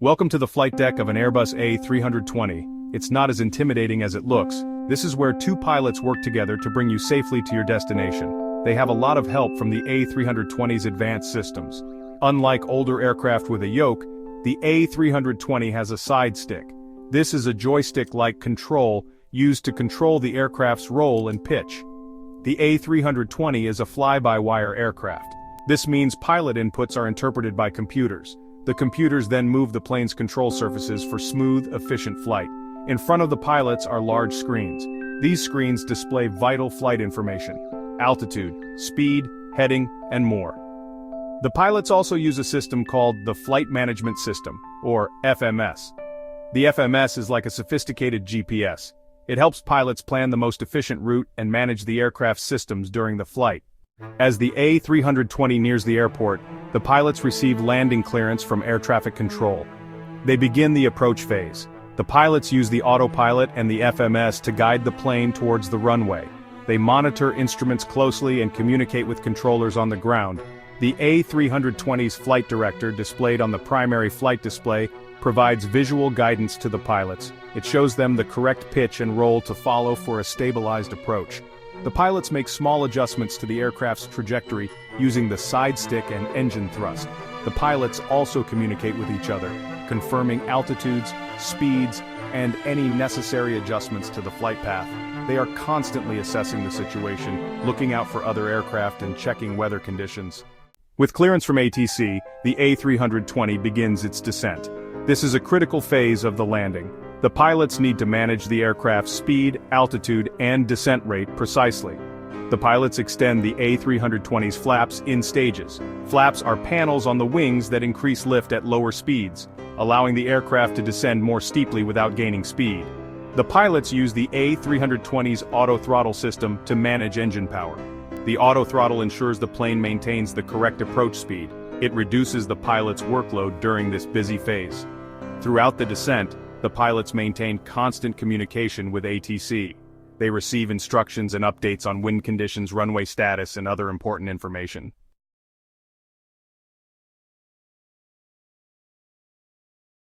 Welcome to the flight deck of an Airbus A320. It's not as intimidating as it looks. This is where two pilots work together to bring you safely to your destination. They have a lot of help from the A320's advanced systems. Unlike older aircraft with a yoke, the A320 has a side stick. This is a joystick-like control used to control the aircraft's roll and pitch. The A320 is a fly-by-wire aircraft. This means pilot inputs are interpreted by computers. The computers then move the plane's control surfaces for smooth, efficient flight. In front of the pilots are large screens. These screens display vital flight information: altitude, speed, heading, and more. The pilots also use a system called the Flight Management System, or FMS. The FMS is like a sophisticated GPS. It helps pilots plan the most efficient route and manage the aircraft's systems during the flight. As the A320 nears the airport, the pilots receive landing clearance from air traffic control. They begin the approach phase. The pilots use the autopilot and the FMS to guide the plane towards the runway. They monitor instruments closely and communicate with controllers on the ground. The A320's flight director, displayed on the primary flight display, provides visual guidance to the pilots. It shows them the correct pitch and roll to follow for a stabilized approach. The pilots make small adjustments to the aircraft's trajectory using the side stick and engine thrust. The pilots also communicate with each other, confirming altitudes, speeds, and any necessary adjustments to the flight path. They are constantly assessing the situation, looking out for other aircraft and checking weather conditions. With clearance from ATC, the A320 begins its descent. This is a critical phase of the landing. The pilots need to manage the aircraft's speed, altitude, and descent rate precisely. The pilots extend the A320's flaps in stages. Flaps are panels on the wings that increase lift at lower speeds, allowing the aircraft to descend more steeply without gaining speed. The pilots use the A320's auto throttle system to manage engine power. The auto throttle ensures the plane maintains the correct approach speed. It reduces the pilot's workload during this busy phase. Throughout the descent, the pilots maintain constant communication with ATC. They receive instructions and updates on wind conditions, runway status, and other important information.